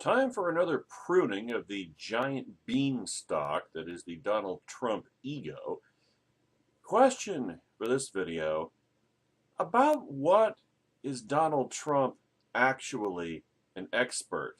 Time for another pruning of the giant beanstalk that is the Donald Trump ego. Question for this video: about what is Donald Trump actually an expert?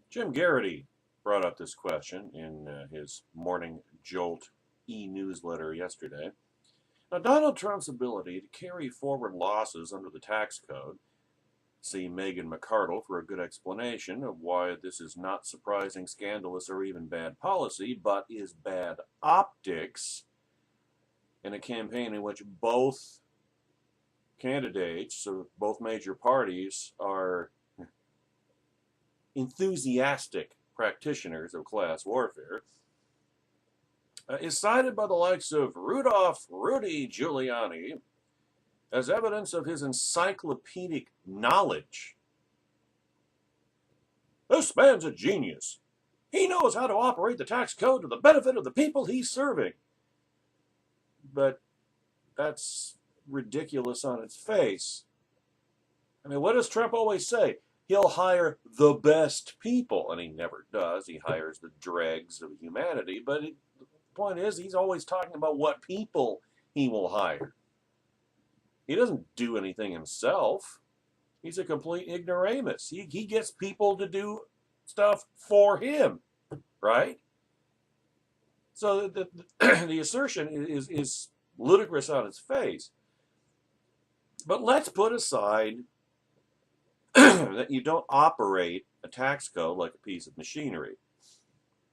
Jim Garrity brought up this question in his Morning Jolt e-newsletter yesterday. Now, Donald Trump's ability to carry forward losses under the tax code, see Megan McArdle for a good explanation of why this is not surprising, scandalous, or even bad policy, but is bad optics in a campaign in which both candidates, or both major parties, are enthusiastic practitioners of class warfare, is cited by the likes of Rudy Giuliani as evidence of his encyclopedic knowledge. This man's a genius. He knows how to operate the tax code to the benefit of the people he's serving. But that's ridiculous on its face. I mean, what does Trump always say? He'll hire the best people, and he never does. He hires the dregs of humanity, but the point is, he's always talking about what people he will hire. He doesn't do anything himself. He's a complete ignoramus. He gets people to do stuff for him, right? So the assertion is ludicrous on its face. But let's put aside that you don't operate a tax code like a piece of machinery.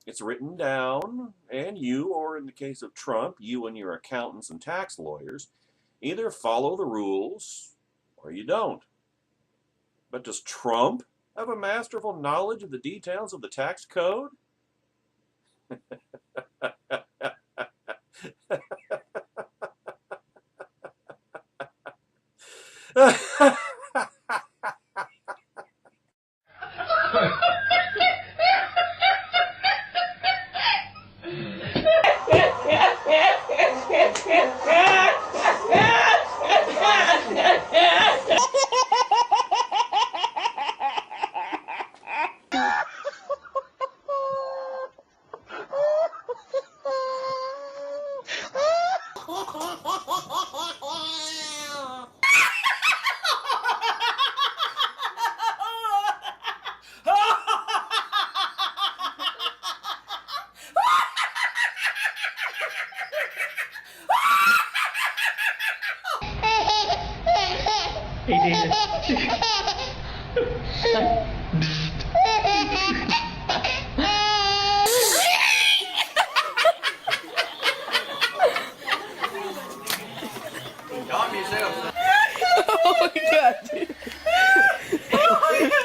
It's written down, and you, or in the case of Trump, you and your accountants and tax lawyers, either follow the rules or you don't. But does Trump have a masterful knowledge of the details of the tax code? He did. Calm yourself. Oh my God, dude. Oh my God.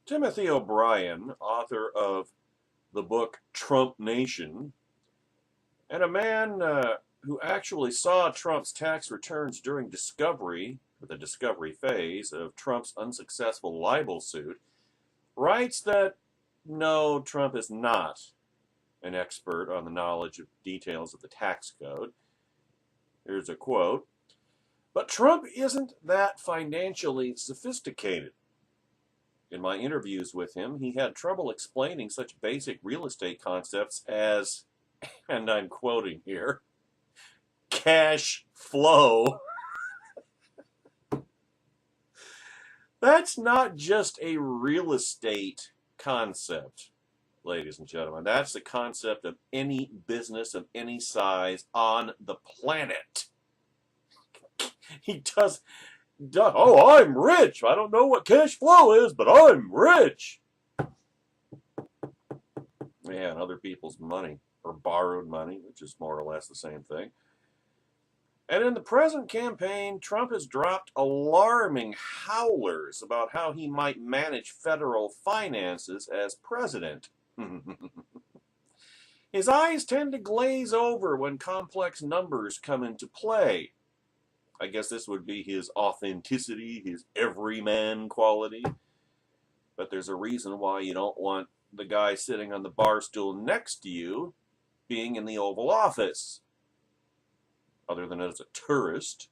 Timothy O'Brien, author of the book Trump Nation, and a man who actually saw Trump's tax returns during the discovery phase of Trump's unsuccessful libel suit, writes that no, Trump is not an expert on the knowledge of details of the tax code. Here's a quote. But Trump isn't that financially sophisticated. In my interviews with him, he had trouble explaining such basic real estate concepts as, and I'm quoting here, cash flow. That's not just a real estate concept, ladies and gentlemen. That's the concept of any business of any size on the planet. He does, oh, I'm rich. I don't know what cash flow is, but I'm rich. Yeah, and other people's money, or borrowed money, which is more or less the same thing. And in the present campaign, Trump has dropped alarming howlers about how he might manage federal finances as president. His eyes tend to glaze over when complex numbers come into play. I guess this would be his authenticity, his everyman quality. But there's a reason why you don't want the guy sitting on the bar stool next to you being in the Oval Office, other than as a tourist.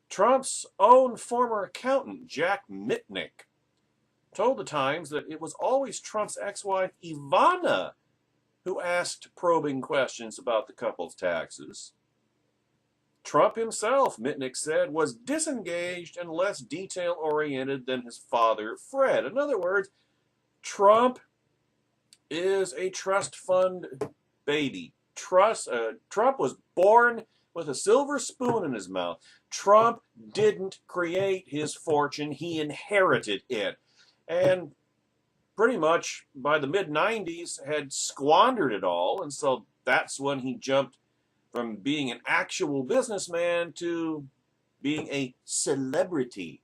Trump's own former accountant, Jack Mitnick, told the Times that it was always Trump's ex-wife, Ivana, who asked probing questions about the couple's taxes. Trump himself, Mitnick said, was disengaged and less detail-oriented than his father, Fred. In other words, Trump is a trust fund baby. Trump was born with a silver spoon in his mouth. Trump didn't create his fortune. He inherited it. And pretty much by the mid-90s had squandered it all. And so that's when he jumped from being an actual businessman to being a celebrity.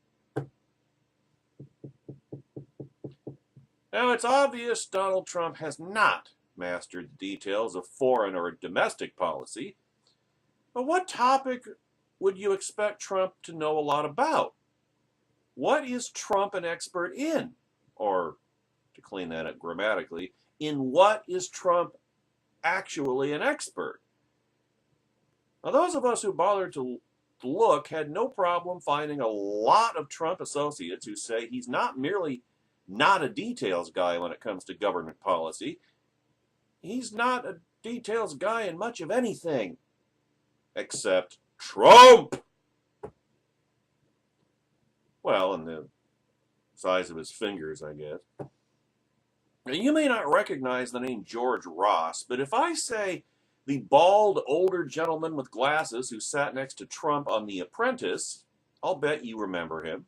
Now, it's obvious Donald Trump has not mastered the details of foreign or domestic policy. But what topic would you expect Trump to know a lot about? What is Trump an expert in? Or, to clean that up grammatically, in what is Trump actually an expert? Now, those of us who bothered to look had no problem finding a lot of Trump associates who say he's not merely not a details guy when it comes to government policy. He's not a details guy in much of anything, except Trump. Well, and the size of his fingers, I guess. Now, you may not recognize the name George Ross, but if I say the bald older gentleman with glasses who sat next to Trump on The Apprentice, I'll bet you remember him.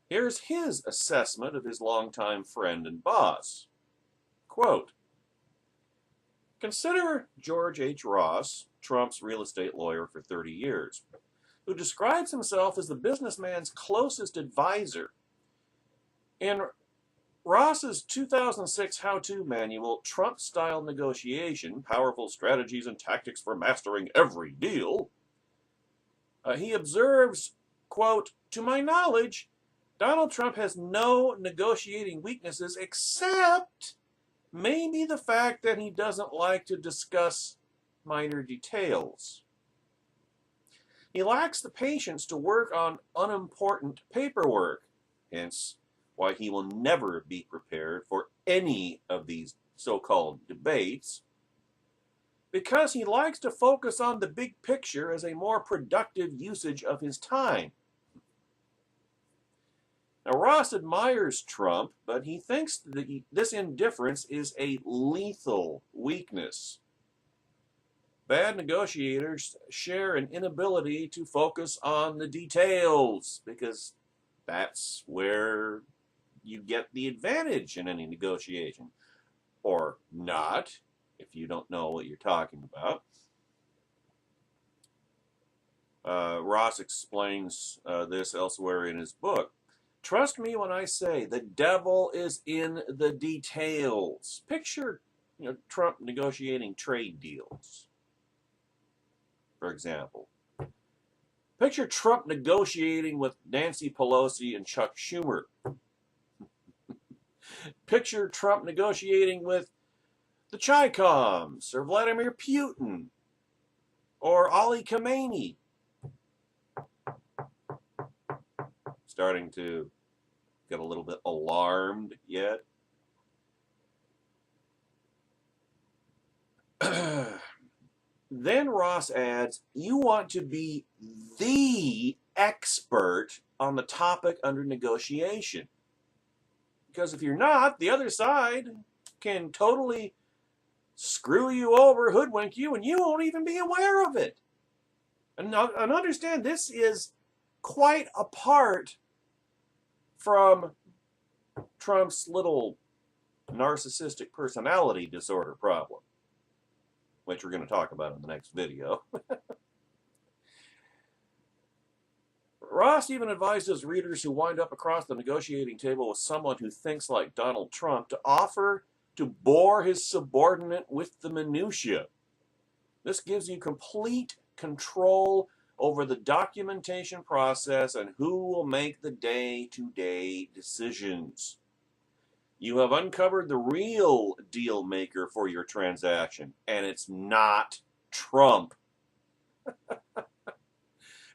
Here's his assessment of his longtime friend and boss. Quote, consider George H. Ross, Trump's real estate lawyer for 30 years, who describes himself as the businessman's closest advisor. In Ross's 2006 how-to manual, Trump-Style Negotiation, Powerful Strategies and Tactics for Mastering Every Deal, he observes, quote, to my knowledge, Donald Trump has no negotiating weaknesses except maybe the fact that he doesn't like to discuss minor details. He lacks the patience to work on unimportant paperwork, hence why he will never be prepared for any of these so-called debates, because he likes to focus on the big picture as a more productive usage of his time. Now, Ross admires Trump, but he thinks that this indifference is a lethal weakness. Bad negotiators share an inability to focus on the details, because that's where you get the advantage in any negotiation. Or not, if you don't know what you're talking about. Ross explains this elsewhere in his book. Trust me when I say the devil is in the details. Picture, Trump negotiating trade deals, for example. Picture Trump negotiating with Nancy Pelosi and Chuck Schumer. Picture Trump negotiating with the Chi-Coms or Vladimir Putin or Ali Khamenei. Starting to get a little bit alarmed yet. Then Ross adds, you want to be the expert on the topic under negotiation. Because if you're not, the other side can totally screw you over, hoodwink you, and you won't even be aware of it. And understand, this is quite apart from Trump's little narcissistic personality disorder problem, which we're going to talk about in the next video. Ross even advised his readers who wind up across the negotiating table with someone who thinks like Donald Trump to offer to bore his subordinate with the minutiae. This gives you complete control over the documentation process and who will make the day-to-day decisions. You have uncovered the real deal maker for your transaction, and it's not Trump.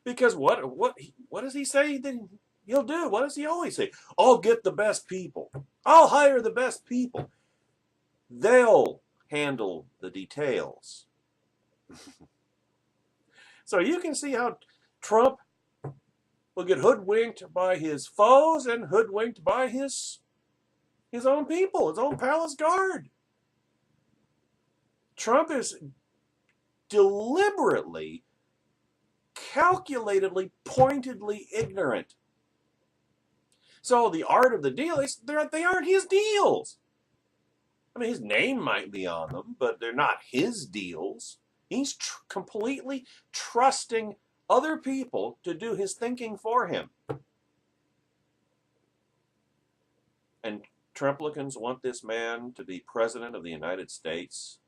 Because what does he say that he'll do? What does he always say? I'll get the best people. I'll hire the best people. They'll handle the details. So you can see how Trump will get hoodwinked by his foes and hoodwinked by his own people, his own palace guard. Trump is deliberately, calculatedly, pointedly ignorant. So the art of the deal, they aren't his deals. I mean, his name might be on them, but they're not his deals. He's completely trusting other people to do his thinking for him. And Trumplicans want this man to be president of the United States?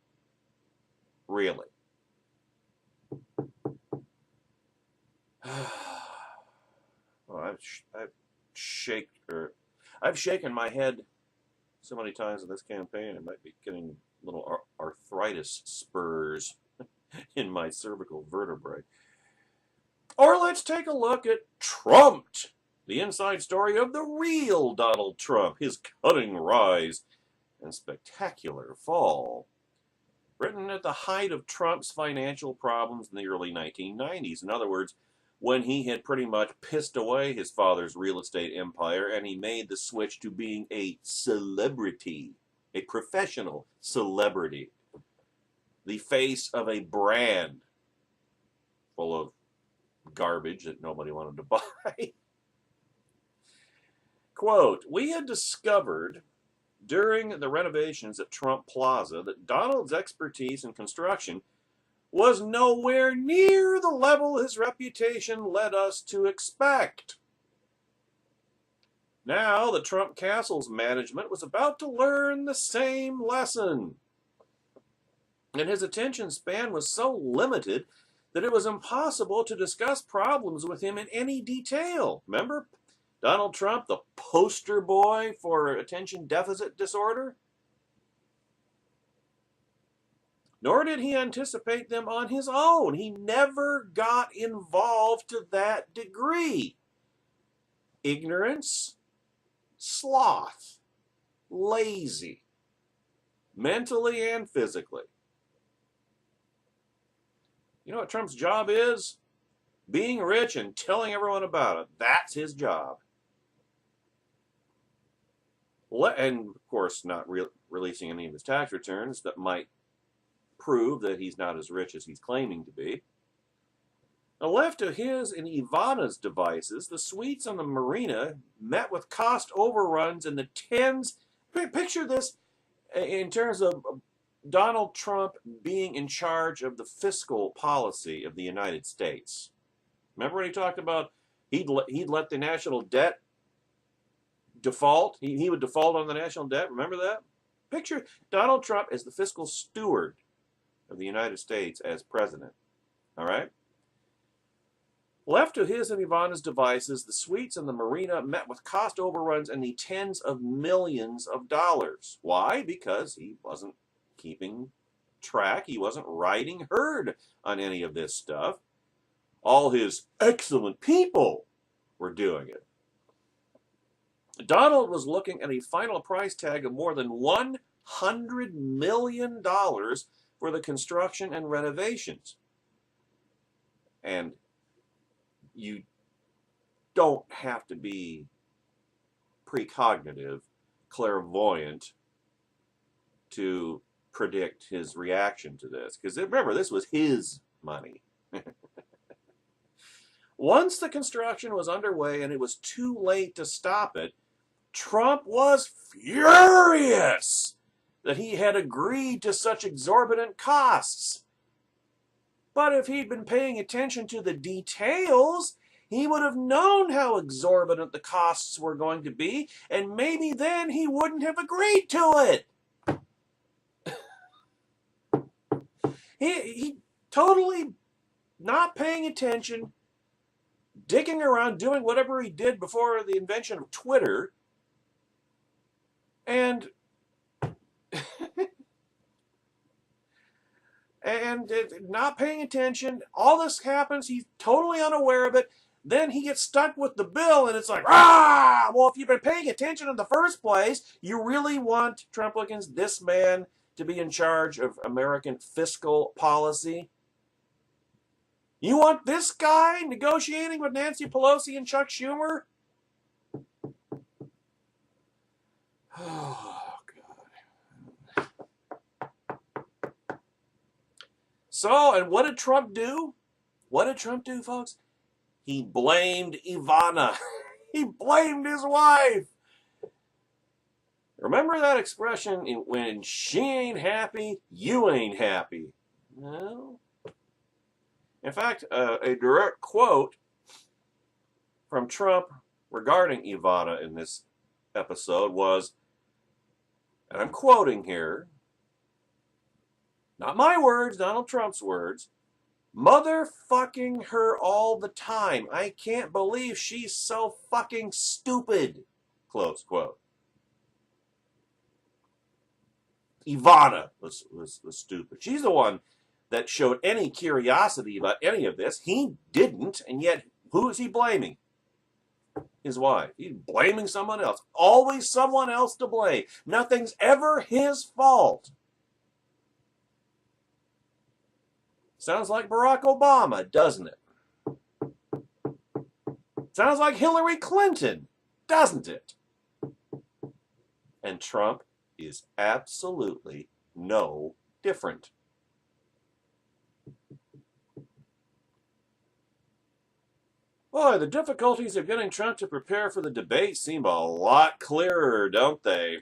Really? Well, I've shaken my head so many times in this campaign, it might be getting little arthritis spurs in my cervical vertebrae. Or let's take a look at Trumped, the inside story of the real Donald Trump, his cunning rise and spectacular fall. Written at the height of Trump's financial problems in the early 1990s. In other words, when he had pretty much pissed away his father's real estate empire and he made the switch to being a celebrity, a professional celebrity, the face of a brand full of garbage that nobody wanted to buy. Quote, we had discovered during the renovations at Trump Plaza that Donald's expertise in construction was nowhere near the level his reputation led us to expect. Now the Trump Castle's management was about to learn the same lesson. And his attention span was so limited that it was impossible to discuss problems with him in any detail. Remember Donald Trump, the poster boy for attention deficit disorder? Nor did he anticipate them on his own. He never got involved to that degree. Ignorance, sloth, lazy, mentally and physically. You know what Trump's job is? Being rich and telling everyone about it. That's his job. And, of course, not releasing any of his tax returns that might prove that he's not as rich as he's claiming to be. Now, left to his and Ivana's devices, the suites on the marina met with cost overruns in the tens. Picture this in terms of Donald Trump being in charge of the fiscal policy of the United States. Remember when he talked about he'd let the national debt default. He would default on the national debt. Remember that? Picture Donald Trump as the fiscal steward of the United States as president. All right? Left to his and Ivana's devices, the suites and the marina met with cost overruns in the tens of millions of dollars. Why? Because he wasn't keeping track. He wasn't riding herd on any of this stuff. All his excellent people were doing it. Donald was looking at a final price tag of more than $100 million for the construction and renovations. And you don't have to be precognitive, clairvoyant to predict his reaction to this. Because remember, this was his money. Once the construction was underway and it was too late to stop it, Trump was furious that he had agreed to such exorbitant costs. But if he'd been paying attention to the details, he would have known how exorbitant the costs were going to be, and maybe then he wouldn't have agreed to it. He totally not paying attention, dicking around, doing whatever he did before the invention of Twitter, and not paying attention. All this happens. He's totally unaware of it. Then he gets stuck with the bill, and it's like, ah! Well, if you've been paying attention in the first place, you really want Trumplicans, this man, to be in charge of American fiscal policy? You want this guy negotiating with Nancy Pelosi and Chuck Schumer? Oh, God. So, and what did Trump do? What did Trump do, folks? He blamed Ivana. He blamed his wife. Remember that expression, when she ain't happy, you ain't happy? No. In fact, a direct quote from Trump regarding Ivana in this episode was, and I'm quoting here, not my words, Donald Trump's words, "Motherfucking her all the time. I can't believe she's so fucking stupid." Close quote. Ivana was stupid. She's the one that showed any curiosity about any of this. He didn't, and yet who is he blaming? His wife. He's blaming someone else. Always someone else to blame. Nothing's ever his fault. Sounds like Barack Obama, doesn't it? Sounds like Hillary Clinton, doesn't it? And Trump is absolutely no different. Boy, the difficulties of getting Trump to prepare for the debate seem a lot clearer, don't they?